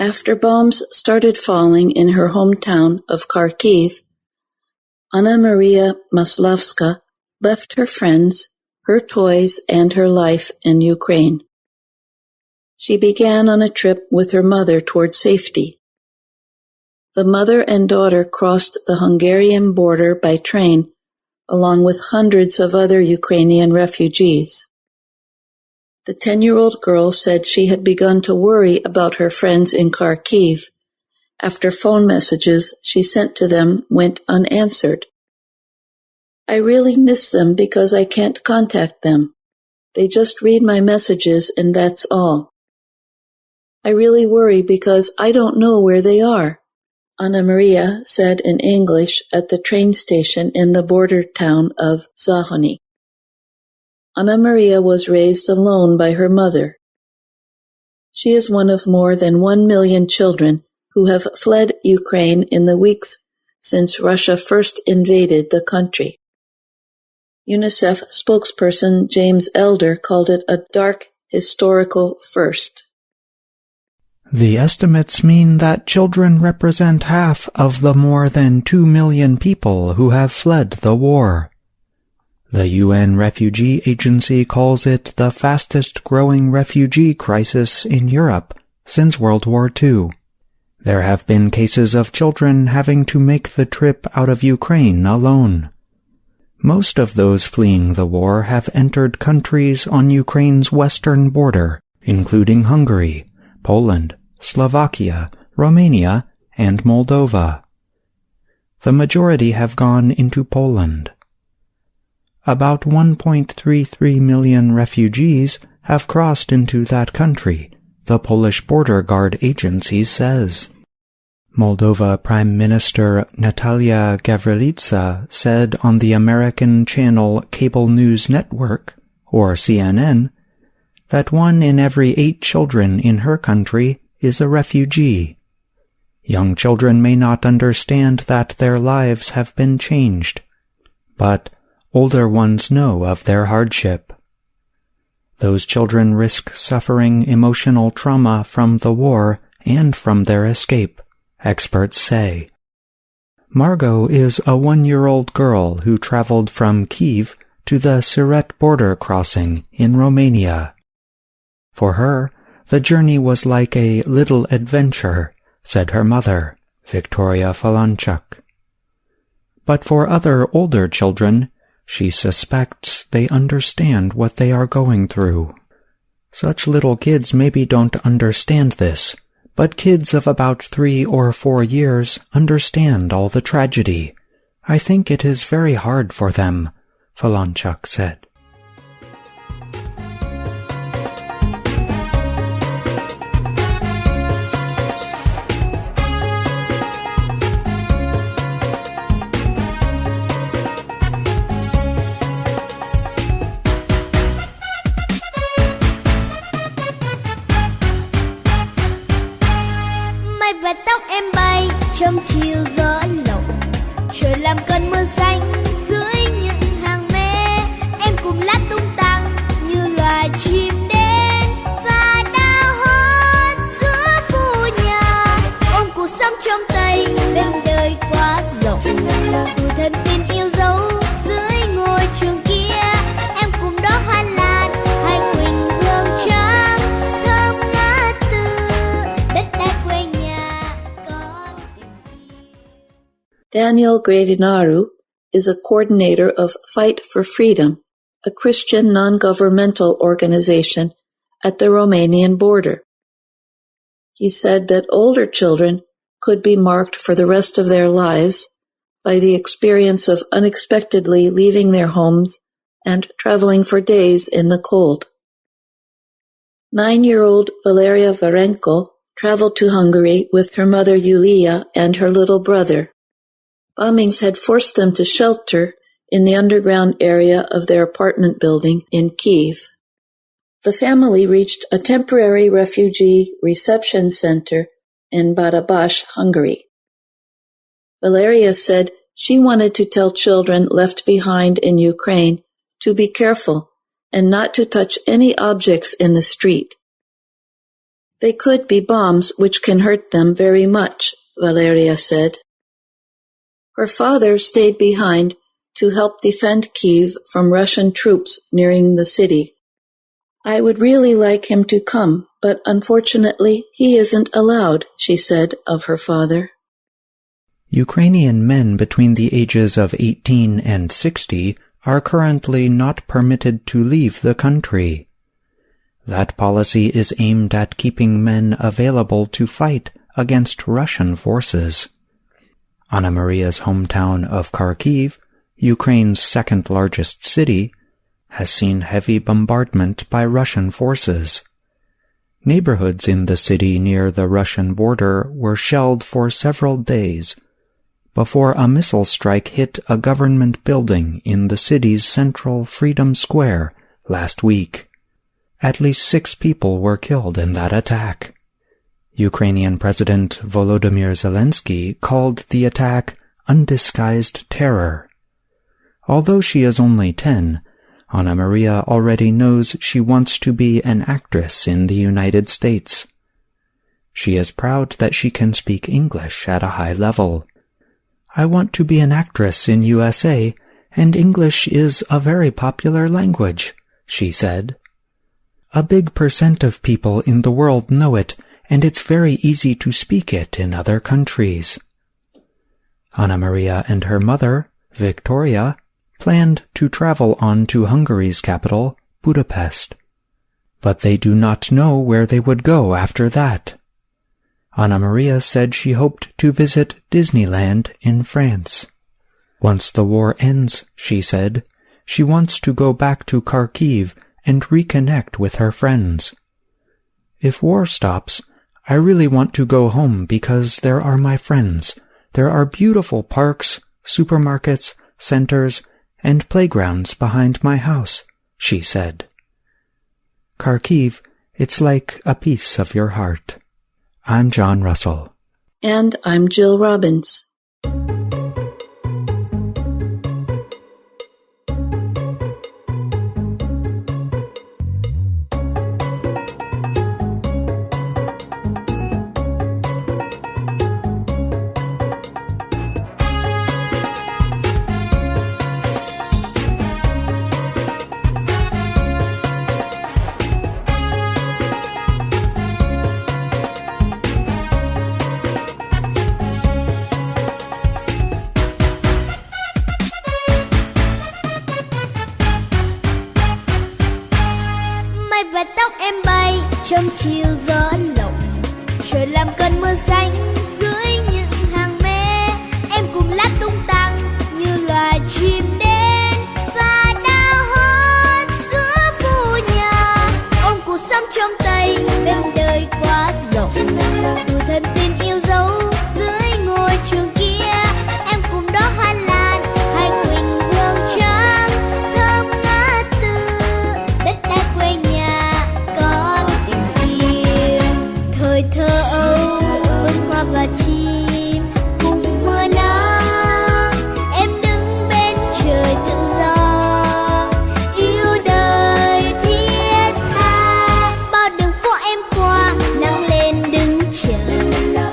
After bombs started falling in her hometown of Kharkiv, Anna Maria Maslovska left her friends, her toys, and her life in Ukraine. She began on a trip with her mother toward safety. The mother and daughter crossed the Hungarian border by train, along with hundreds of other Ukrainian refugees. The 10-year-old girl said she had begun to worry about her friends in Kharkiv after phone messages she sent to them went unanswered. I really miss them because I can't contact them. They just read my messages and that's all. I really worry because I don't know where they are, Anna Maria said in English at the train station in the border town of Zahony. Anna Maria was raised alone by her mother. She is one of more than 1 million children who have fled Ukraine in the weeks since Russia first invaded the country. UNICEF spokesperson James Elder called it a dark historical first. The estimates mean that children represent half of the more than 2 million people who have fled the war. The UN Refugee Agency calls it the fastest-growing refugee crisis in Europe since World War II. There have been cases of children having to make the trip out of Ukraine alone. Most of those fleeing the war have entered countries on Ukraine's western border, including Hungary, Poland, Slovakia, Romania, and Moldova. The majority have gone into Poland. About 1.33 million refugees have crossed into that country, the Polish Border Guard Agency says. Moldova Prime Minister Natalia Gavrilitsa said on the American channel Cable News Network, or CNN, that 1 in every 8 children in her country is a refugee. Young children may not understand that their lives have been changed, but older ones know of their hardship. Those children risk suffering emotional trauma from the war and from their escape, experts say. Margot is a 1-year-old girl who traveled from Kyiv to the Siret border crossing in Romania. For her, the journey was like a little adventure, said her mother, Victoria Falanchuk. But for other older children, she suspects they understand what they are going through. Such little kids maybe don't understand this, but kids of about 3 or 4 years understand all the tragedy. I think it is very hard for them, Falanchuk said. Trong chiều gió lộng, trời làm cơn mưa xanh dưới những hàng me. Em cùng lá tung tăng như loài chim đến và đào hót giữa phố nhà. Ôm cuộc sống trong tay, bên đời quá rộng. Tuổi thân tin yêu dấu dưới ngôi trường kia. Em cùng đó hoa lan hay quỳnh hương trắng thơm ngát từ đất đai quê nhà. Daniel Gradinaru is a coordinator of Fight for Freedom, a Christian non-governmental organization at the Romanian border. He said that older children could be marked for the rest of their lives by the experience of unexpectedly leaving their homes and traveling for days in the cold. 9-year-old Valeria Varenko traveled to Hungary with her mother Yulia and her little brother. Bombings had forced them to shelter in the underground area of their apartment building in Kyiv. The family reached a temporary refugee reception center in Barabash, Hungary. Valeria said she wanted to tell children left behind in Ukraine to be careful and not to touch any objects in the street. They could be bombs which can hurt them very much, Valeria said. Her father stayed behind to help defend Kyiv from Russian troops nearing the city. I would really like him to come, but unfortunately he isn't allowed, she said of her father. Ukrainian men between the ages of 18 and 60 are currently not permitted to leave the country. That policy is aimed at keeping men available to fight against Russian forces. Anna Maria's hometown of Kharkiv, Ukraine's second-largest city, has seen heavy bombardment by Russian forces. Neighborhoods in the city near the Russian border were shelled for several days before a missile strike hit a government building in the city's central Freedom Square last week. At least 6 people were killed in that attack. Ukrainian President Volodymyr Zelensky called the attack undisguised terror. Although she is only 10, Anna Maria already knows she wants to be an actress in the United States. She is proud that she can speak English at a high level. I want to be an actress in USA, and English is a very popular language, she said. A big % of people in the world know it, and it's very easy to speak it in other countries. Anna Maria and her mother, Victoria, planned to travel on to Hungary's capital, Budapest. But they do not know where they would go after that. Anna Maria said she hoped to visit Disneyland in France. Once the war ends, she said, she wants to go back to Kharkiv and reconnect with her friends. If war stops, I really want to go home because there are my friends. There are beautiful parks, supermarkets, centers, and playgrounds behind my house, she said. Kharkiv, it's like a piece of your heart. I'm John Russell. And I'm Jill Robbins. Và tóc em bay trong chiều gió lộng, trời làm cơn mưa xanh dưới những hàng me. Em cùng lá tung tăng như loài chim đến và đào hót giữa phố nhà. Ôm cuộc sống trong tay bên đời quá rộng, tuổi thân tình yêu dấu dưới ngôi trường kia. Em cùng đó hoa lan hay quỳnh hương trắng thơm ngát từ đất đai quê nhà. Thơ ấu bướm hoa và chim cùng mưa nắng, em đứng bên trời tự do yêu đời thiết tha. Bao đường phố em qua nắng lên đứng chờ,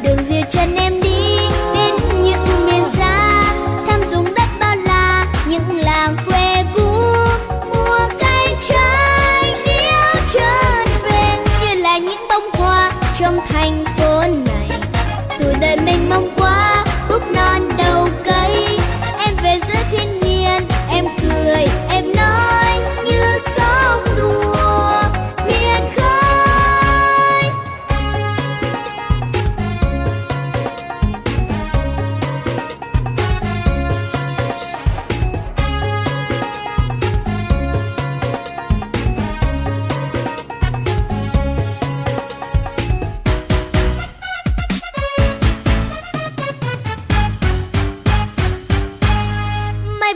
đường diều chân em đi đến những miền xa, thăm vùng đất bao la những làng quê cũ. Mùa cây trái điêu trơn về như là những bông hoa trong thành phố này. Tuổi đời mình mong quá úp non đầu cây. Em về giữa thiên nhiên, em cười, em nói như sống đùa miền khơi.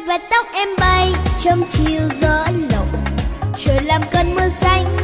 Và tóc em bay trong chiều gió lộng, trời làm cơn mưa xanh